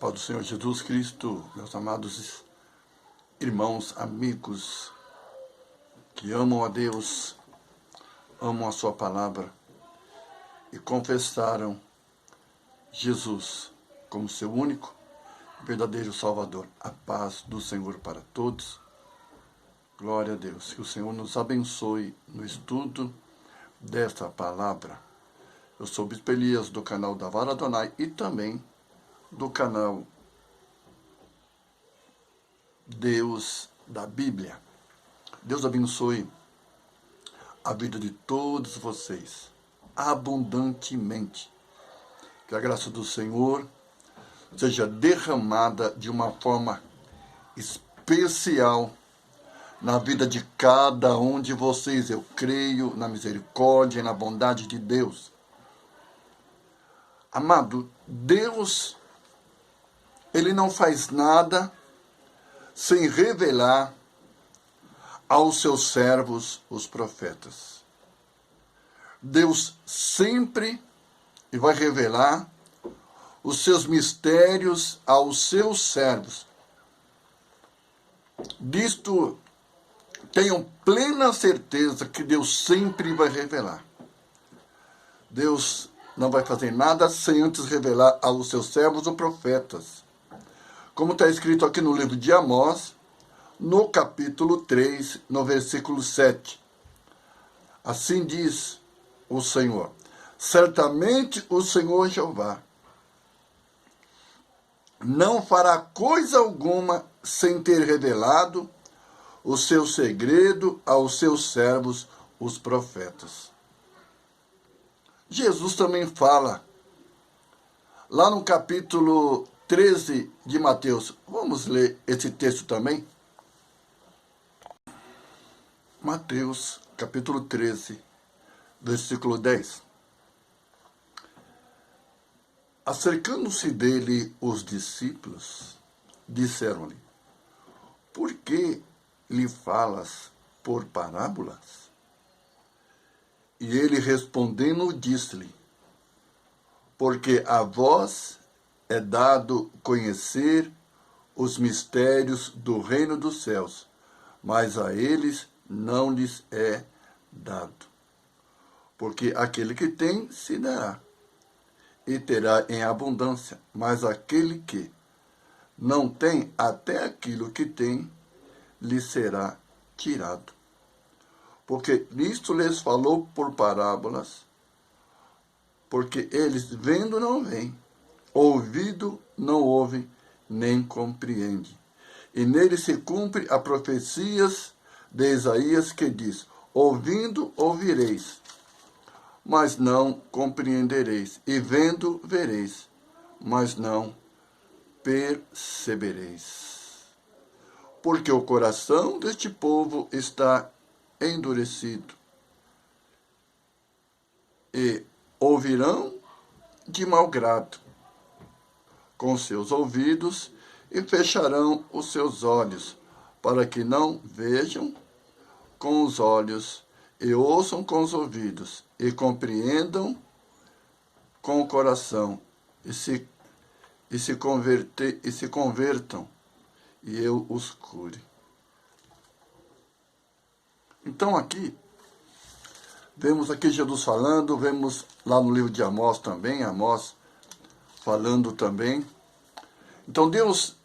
Paz do Senhor Jesus Cristo, meus amados irmãos, amigos que amam a Deus, amam a sua palavra e confessaram Jesus como seu único e verdadeiro Salvador. A paz do Senhor para todos. Glória a Deus. Que o Senhor nos abençoe no estudo desta palavra. Eu sou o Bispo Elias, do canal da Vara Adonai e também do canal Deus da Bíblia. Deus abençoe a vida de todos vocês abundantemente. Que a graça do Senhor seja derramada de uma forma especial na vida de cada um de vocês. Eu creio na misericórdia e na bondade de Deus. Amado, Deus, Ele não faz nada sem revelar aos seus servos, os profetas. Deus sempre vai revelar os seus mistérios aos seus servos. Disto tenham plena certeza que Deus sempre vai revelar. Deus não vai fazer nada sem antes revelar aos seus servos, os profetas. Como está escrito aqui no livro de Amós, no capítulo 3, no versículo 7. Assim diz o Senhor: certamente o Senhor Jeová não fará coisa alguma sem ter revelado o seu segredo aos seus servos, os profetas. Jesus também fala, lá no capítulo 13 de Mateus. Vamos ler esse texto também? Mateus, capítulo 13, versículo 10. Acercando-se dele os discípulos, disseram-lhe: por que lhe falas por parábolas? E ele respondendo disse-lhe: porque a vós é dado conhecer os mistérios do reino dos céus, mas a eles não lhes é dado. Porque aquele que tem, se dará, e terá em abundância, mas aquele que não tem, até aquilo que tem, lhe será tirado. Porque nisto lhes falou por parábolas, porque eles vendo não veem, ouvido não ouvem, nem compreendem. E nele se cumpre a profecias de Isaías que diz: ouvindo ouvireis, mas não compreendereis, e vendo vereis, mas não percebereis. Porque o coração deste povo está endurecido, e ouvirão de mau grado com seus ouvidos, e fecharão os seus olhos, para que não vejam com os olhos, e ouçam com os ouvidos, e compreendam com o coração, e se convertam, e eu os cure. Então aqui, vemos aqui Jesus falando, vemos lá no livro de Amós também, Amós falando também. Então Deus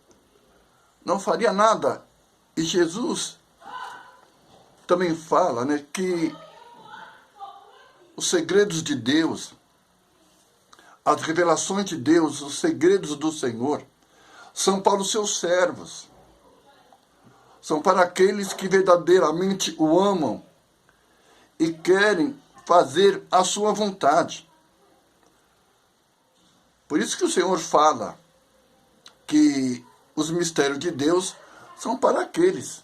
não faria nada. E Jesus também fala, né, que os segredos de Deus, as revelações de Deus, os segredos do Senhor, são para os seus servos. São para aqueles que verdadeiramente o amam e querem fazer a sua vontade. Por isso que o Senhor fala que os mistérios de Deus são para aqueles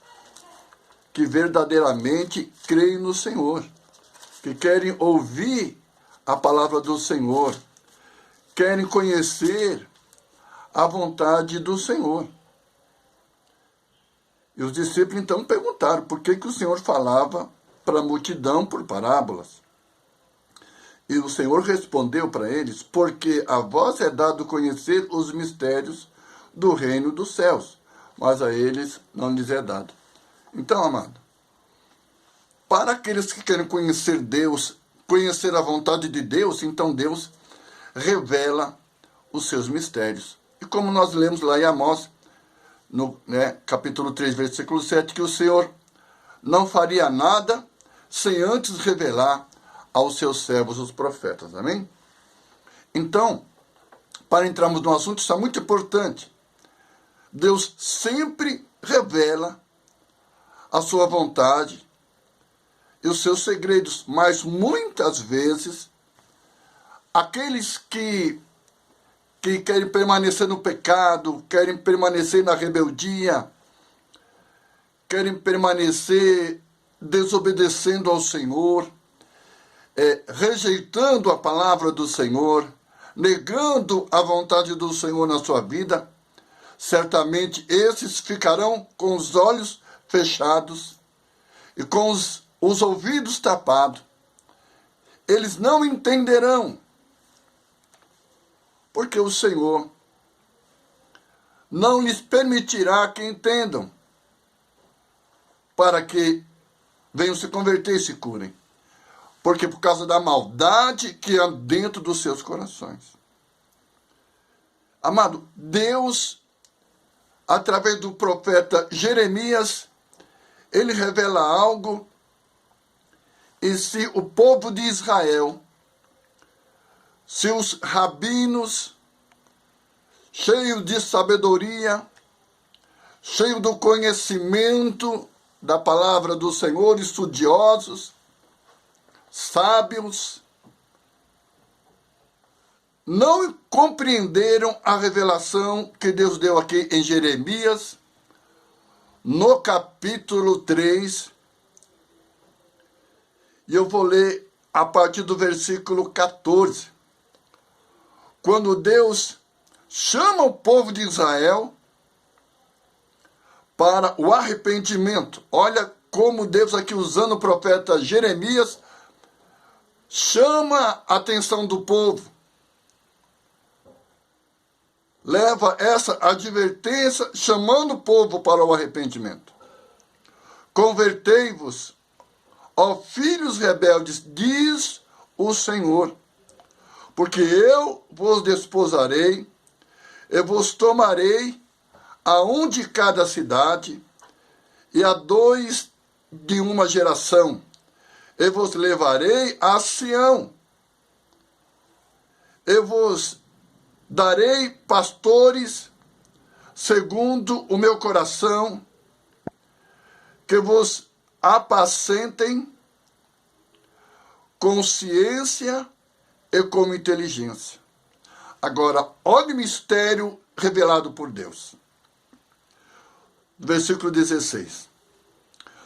que verdadeiramente creem no Senhor, que querem ouvir a palavra do Senhor, querem conhecer a vontade do Senhor. E os discípulos então perguntaram por que o Senhor falava para a multidão por parábolas. E o Senhor respondeu para eles: porque a vós é dado conhecer os mistérios do reino dos céus, mas a eles não lhes é dado. Então, amado, para aqueles que querem conhecer Deus, conhecer a vontade de Deus, então Deus revela os seus mistérios. E como nós lemos lá em Amós, no capítulo 3, versículo 7, que o Senhor não faria nada sem antes revelar aos seus servos, os profetas. Amém? Então, para entrarmos no assunto, isso é muito importante. Deus sempre revela a sua vontade e os seus segredos, mas muitas vezes aqueles que querem permanecer no pecado, querem permanecer na rebeldia, querem permanecer desobedecendo ao Senhor, rejeitando a palavra do Senhor, negando a vontade do Senhor na sua vida, certamente esses ficarão com os olhos fechados e com os ouvidos tapados. Eles não entenderão, porque o Senhor não lhes permitirá que entendam, para que venham se converter e se curem. Porque por causa da maldade que há dentro dos seus corações. Amado, Deus, através do profeta Jeremias, ele revela algo, e se o povo de Israel, se os rabinos, cheios de sabedoria, cheios do conhecimento da palavra do Senhor, estudiosos, sábios, não compreenderam a revelação que Deus deu aqui em Jeremias, no capítulo 3, e eu vou ler a partir do versículo 14, quando Deus chama o povo de Israel para o arrependimento. Olha como Deus aqui, usando o profeta Jeremias, chama a atenção do povo. Leva essa advertência, chamando o povo para o arrependimento. Convertei-vos, ó filhos rebeldes, diz o Senhor, porque eu vos desposarei, eu vos tomarei a um de cada cidade, e a 2 de uma geração, eu vos levarei a Sião, eu vos darei pastores segundo o meu coração, que vos apacentem com ciência e com inteligência. Agora, olha o mistério revelado por Deus. Versículo 16.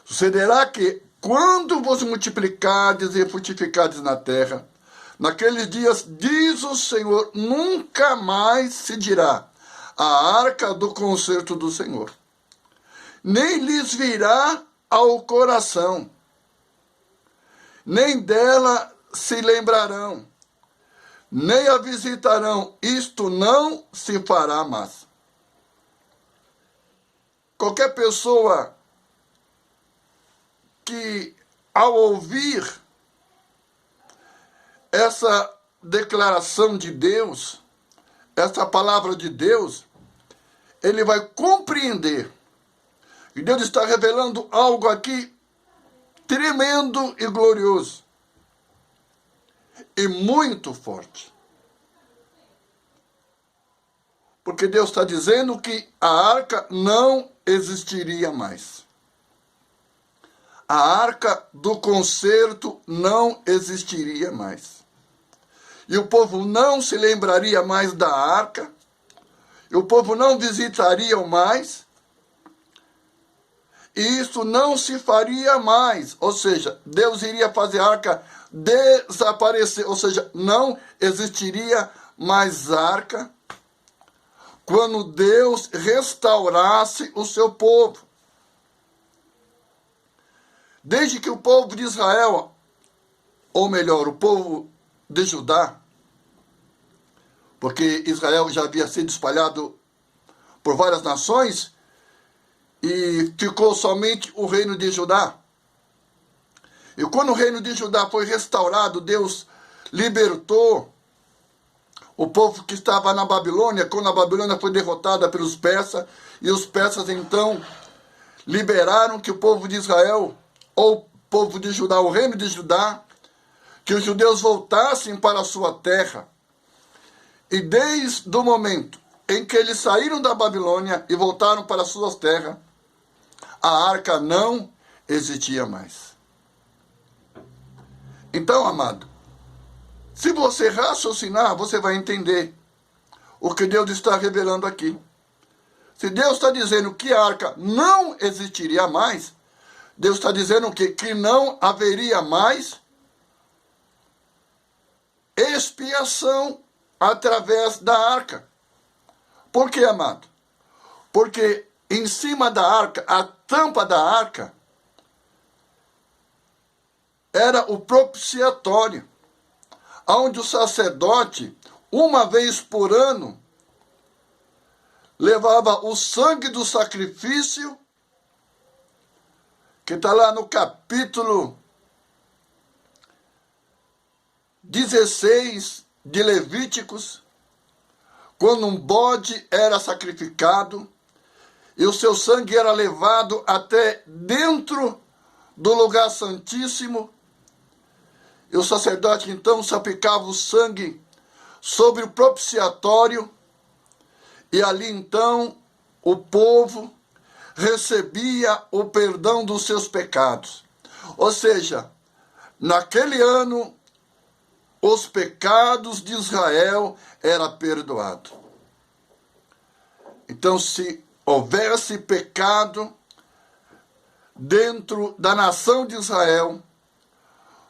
Sucederá que, quando vos multiplicardes e frutificardes na terra, naqueles dias, diz o Senhor, nunca mais se dirá a arca do concerto do Senhor, nem lhes virá ao coração, nem dela se lembrarão, nem a visitarão, isto não se fará mais. Qualquer pessoa que, ao ouvir essa declaração de Deus, essa palavra de Deus, ele vai compreender que Deus está revelando algo aqui tremendo e glorioso e muito forte. Porque Deus está dizendo que a arca não existiria mais. A arca do concerto não existiria mais. E o povo não se lembraria mais da arca, e o povo não visitaria mais, e isso não se faria mais. Ou seja, Deus iria fazer a arca desaparecer, ou seja, não existiria mais arca quando Deus restaurasse o seu povo. Desde que o povo de Israel, ou melhor, o povo de Judá, porque Israel já havia sido espalhado por várias nações e ficou somente o reino de Judá. E quando o reino de Judá foi restaurado, Deus libertou o povo que estava na Babilônia, quando a Babilônia foi derrotada pelos persas, e os persas então liberaram que o povo de Israel, ou o povo de Judá, o reino de Judá, que os judeus voltassem para a sua terra. E desde o momento em que eles saíram da Babilônia e voltaram para as suas terras, a arca não existia mais. Então, amado, se você raciocinar, você vai entender o que Deus está revelando aqui. Se Deus está dizendo que a arca não existiria mais, Deus está dizendo o quê? Que não haveria mais expiação através da arca. Por quê, amado? Porque em cima da arca, a tampa da arca, era o propiciatório, onde o sacerdote, uma vez por ano, levava o sangue do sacrifício, que está lá no capítulo 16 de Levíticos, quando um bode era sacrificado, e o seu sangue era levado até dentro do lugar santíssimo, e o sacerdote então salpicava o sangue sobre o propiciatório, e ali então o povo recebia o perdão dos seus pecados. Ou seja, naquele ano, os pecados de Israel eram perdoados. Então, se houvesse pecado dentro da nação de Israel,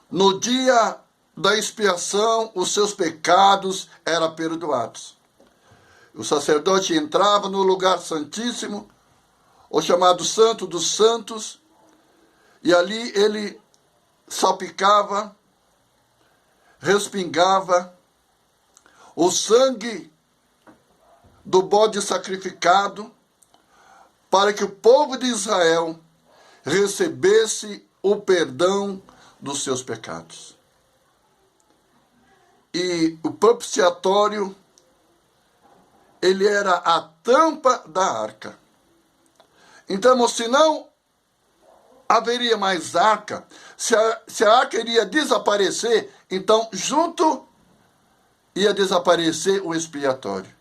no dia da expiação, os seus pecados eram perdoados. O sacerdote entrava no lugar santíssimo, o chamado Santo dos Santos, e ali ele salpicava, respingava o sangue do bode sacrificado, para que o povo de Israel recebesse o perdão dos seus pecados. E o propiciatório, ele era a tampa da arca. Então, se não haveria mais arca, se a arca iria desaparecer, então junto ia desaparecer o expiatório.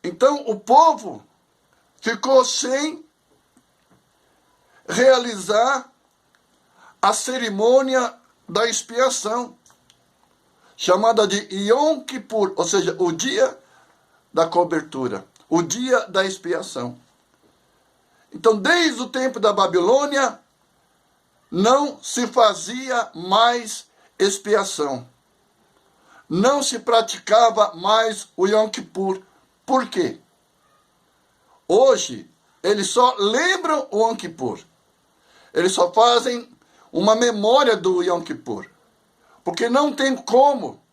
Então o povo ficou sem realizar a cerimônia da expiação, chamada de Yom Kippur, ou seja, o dia da cobertura, o dia da expiação. Então, desde o tempo da Babilônia, não se fazia mais expiação. Não se praticava mais o Yom Kippur. Por quê? Hoje, eles só lembram o Yom Kippur. Eles só fazem uma memória do Yom Kippur. Porque não tem como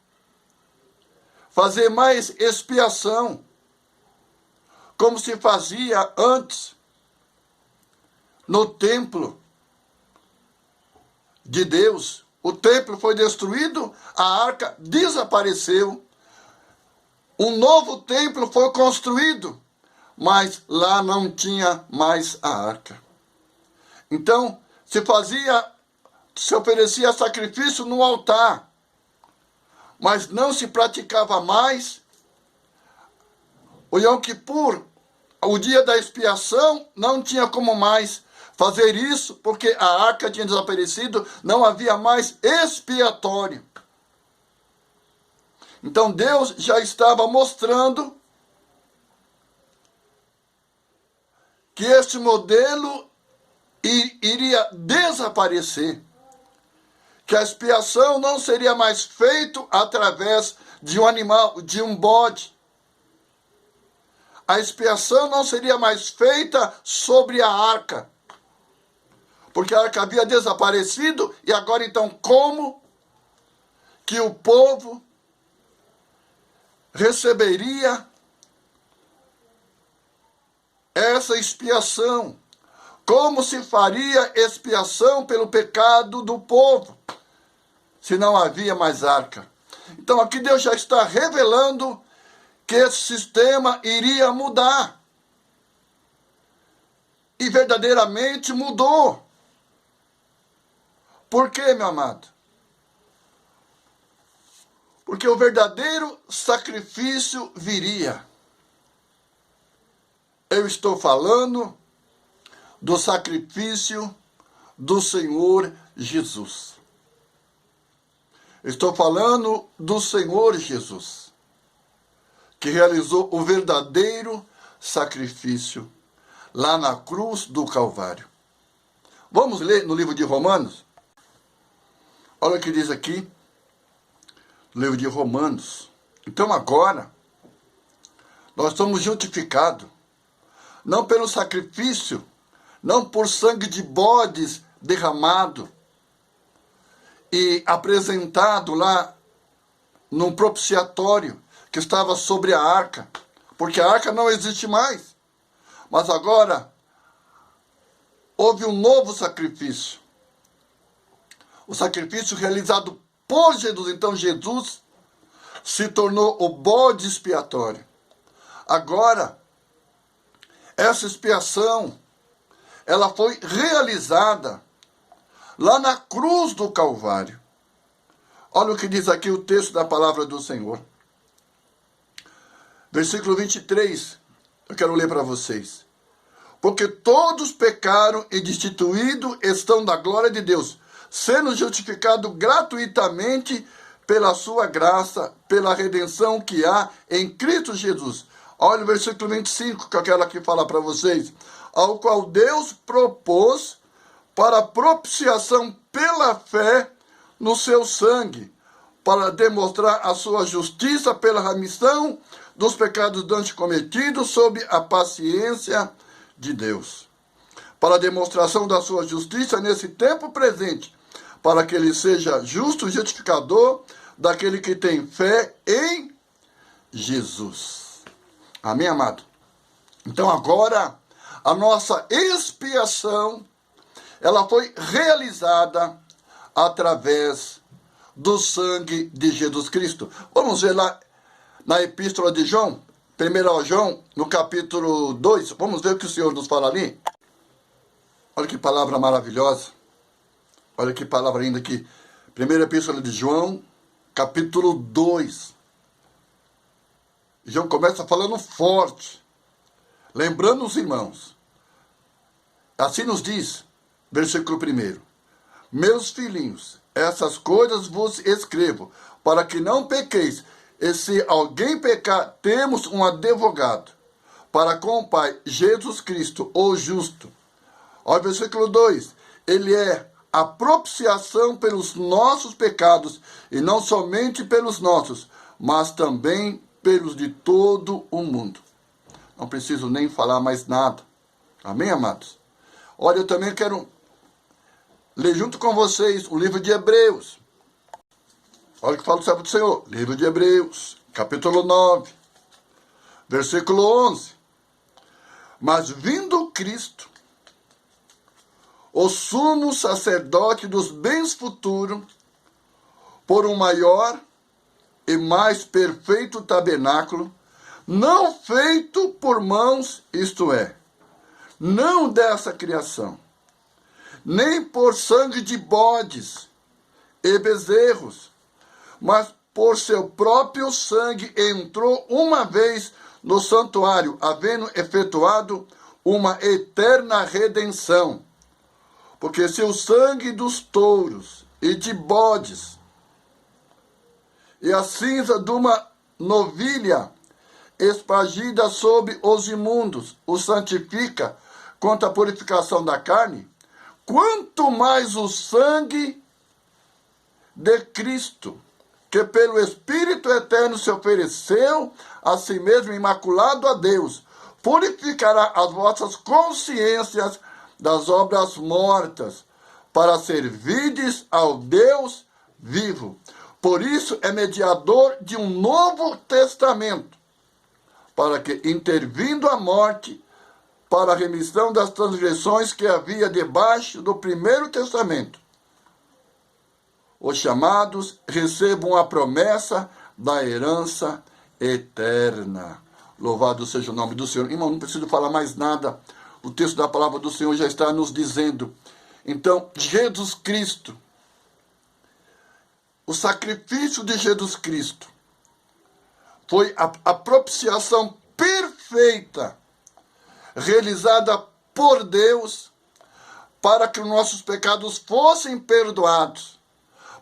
fazer mais expiação como se fazia antes no templo de Deus. O templo foi destruído, a arca desapareceu, um novo templo foi construído, mas lá não tinha mais a arca. Então, se oferecia sacrifício no altar, mas não se praticava mais o Yom Kippur, o dia da expiação. Não tinha como mais fazer isso, porque a arca tinha desaparecido, não havia mais expiatório. Então Deus já estava mostrando que este modelo iria desaparecer, que a expiação não seria mais feita através de um animal, de um bode. A expiação não seria mais feita sobre a arca, porque a arca havia desaparecido, e agora então como que o povo receberia essa expiação. Como se faria expiação pelo pecado do povo, se não havia mais arca? Então aqui Deus já está revelando que esse sistema iria mudar. E verdadeiramente mudou. Por quê, meu amado? Porque o verdadeiro sacrifício viria. Eu estou falando do sacrifício do Senhor Jesus. Estou falando do Senhor Jesus, que realizou o verdadeiro sacrifício lá na cruz do Calvário. Vamos ler no livro de Romanos? Olha o que diz aqui, no livro de Romanos. Então agora, nós somos justificados, não pelo sacrifício, não por sangue de bodes derramado e apresentado lá num propiciatório que estava sobre a arca, porque a arca não existe mais. Mas agora houve um novo sacrifício. O sacrifício realizado por Jesus. Então Jesus se tornou o bode expiatório. Agora, essa expiação, ela foi realizada lá na cruz do Calvário. Olha o que diz aqui o texto da palavra do Senhor. Versículo 23, eu quero ler para vocês. Porque todos pecaram e destituídos estão da glória de Deus, sendo justificados gratuitamente pela sua graça, pela redenção que há em Cristo Jesus. Olha o versículo 25, que eu quero aqui falar para vocês. Ao qual Deus propôs para propiciação pela fé no seu sangue, para demonstrar a sua justiça pela remissão dos pecados dantes cometidos sob a paciência de Deus. Para a demonstração da sua justiça nesse tempo presente, para que ele seja justo justificador daquele que tem fé em Jesus. Amém, amado? Então agora, a nossa expiação, ela foi realizada através do sangue de Jesus Cristo. Vamos ver lá na epístola de João, 1 João, no capítulo 2. Vamos ver o que o Senhor nos fala ali. Olha que palavra maravilhosa. Olha que palavra linda aqui. Primeira epístola de João, capítulo 2. João começa falando forte, lembrando os irmãos. Assim nos diz, versículo 1. Meus filhinhos, essas coisas vos escrevo, para que não pequeis. E se alguém pecar, temos um advogado para com o Pai, Jesus Cristo, o justo. Olha o versículo 2. Ele é a propiciação pelos nossos pecados, e não somente pelos nossos, mas também pelos de todo o mundo. Não preciso nem falar mais nada. Amém, amados? Olha, eu também quero ler junto com vocês o livro de Hebreus. Olha o que fala o servo do Senhor. Livro de Hebreus, capítulo 9, versículo 11. Mas vindo Cristo, o sumo sacerdote dos bens futuros, por um maior e mais perfeito tabernáculo, não feito por mãos, isto é, não dessa criação, nem por sangue de bodes e bezerros, mas por seu próprio sangue entrou uma vez no santuário, havendo efetuado uma eterna redenção. Porque se o sangue dos touros e de bodes e a cinza de uma novilha espargida sobre os imundos o santifica quanto à purificação da carne, quanto mais o sangue de Cristo, que pelo Espírito Eterno se ofereceu a si mesmo imaculado a Deus, purificará as vossas consciências das obras mortas, para servirdes ao Deus vivo. Por isso é mediador de um novo testamento, para que, intervindo a morte, para a remissão das transgressões que havia debaixo do primeiro testamento. Os chamados recebam a promessa da herança eterna. Louvado seja o nome do Senhor. Irmão, não preciso falar mais nada. O texto da palavra do Senhor já está nos dizendo. Então, Jesus Cristo, o sacrifício de Jesus Cristo, foi a propiciação perfeita, realizada por Deus, para que os nossos pecados fossem perdoados,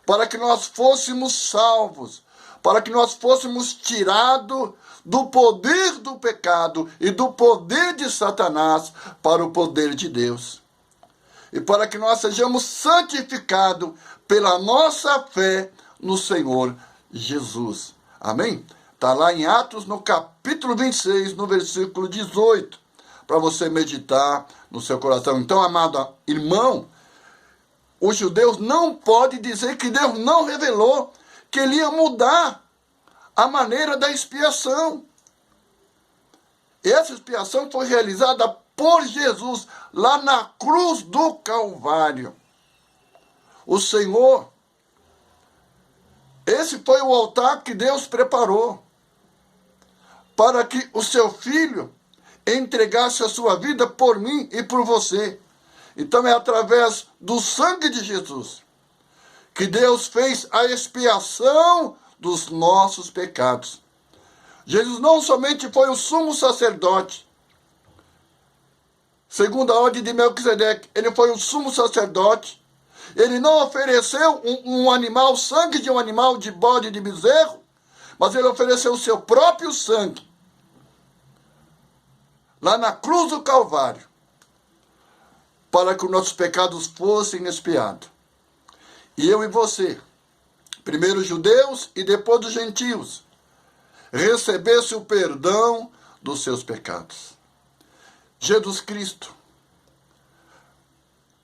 para que nós fôssemos salvos, para que nós fôssemos tirados do poder do pecado e do poder de Satanás para o poder de Deus. E para que nós sejamos santificados pela nossa fé no Senhor Jesus. Amém? Está lá em Atos, no capítulo 26, no versículo 18, para você meditar no seu coração. Então, amado irmão, os judeus não podem dizer que Deus não revelou que ele ia mudar a maneira da expiação. Essa expiação foi realizada por Jesus lá na cruz do Calvário. O Senhor, esse foi o altar que Deus preparou para que o seu filho entregasse a sua vida por mim e por você. Então é através do sangue de Jesus que Deus fez a expiação dos nossos pecados. Jesus não somente foi o sumo sacerdote, segundo a ordem de Melquisedeque, ele foi o sumo sacerdote. Ele não ofereceu um animal, sangue de um animal, de bode, de bezerro, mas ele ofereceu o seu próprio sangue, lá na cruz do Calvário, para que os nossos pecados fossem expiados. E eu e você, primeiro os judeus e depois os gentios, recebesse o perdão dos seus pecados. Jesus Cristo,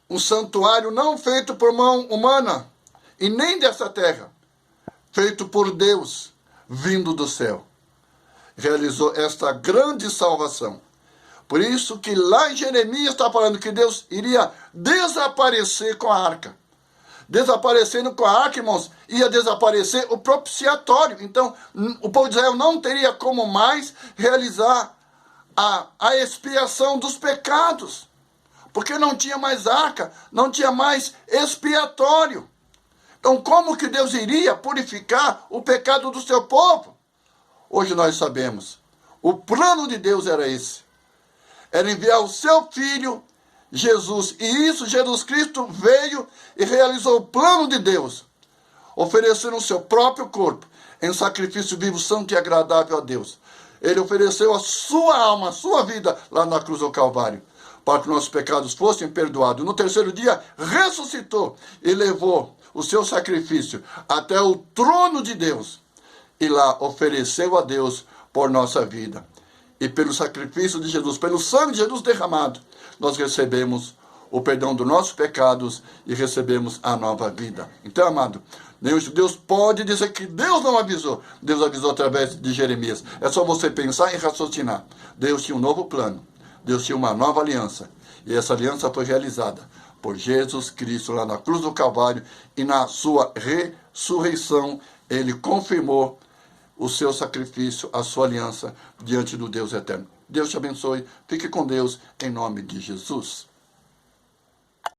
um santuário não feito por mão humana e nem dessa terra, feito por Deus, vindo do céu, realizou esta grande salvação. Por isso que lá em Jeremias está falando que Deus iria desaparecer com a arca. Desaparecendo com a arca, irmãos, ia desaparecer o propiciatório. Então, o povo de Israel não teria como mais realizar a expiação dos pecados. Porque não tinha mais arca, não tinha mais expiatório. Então, como que Deus iria purificar o pecado do seu povo? Hoje nós sabemos. O plano de Deus era esse. Era enviar o seu Filho, Jesus. E isso, Jesus Cristo veio e realizou o plano de Deus, oferecendo o seu próprio corpo em sacrifício vivo, santo e agradável a Deus. Ele ofereceu a sua alma, a sua vida lá na cruz do Calvário, para que nossos pecados fossem perdoados. No terceiro dia, ressuscitou e levou o seu sacrifício até o trono de Deus. E lá ofereceu a Deus por nossa vida. E pelo sacrifício de Jesus, pelo sangue de Jesus derramado, nós recebemos o perdão dos nossos pecados e recebemos a nova vida. Então, amado, nenhum judeu pode dizer que Deus não avisou. Deus avisou através de Jeremias. É só você pensar e raciocinar. Deus tinha um novo plano. Deus tinha uma nova aliança. E essa aliança foi realizada por Jesus Cristo lá na cruz do Calvário. E na sua ressurreição, ele confirmou o seu sacrifício, a sua aliança diante do Deus eterno. Deus te abençoe. Fique com Deus em nome de Jesus.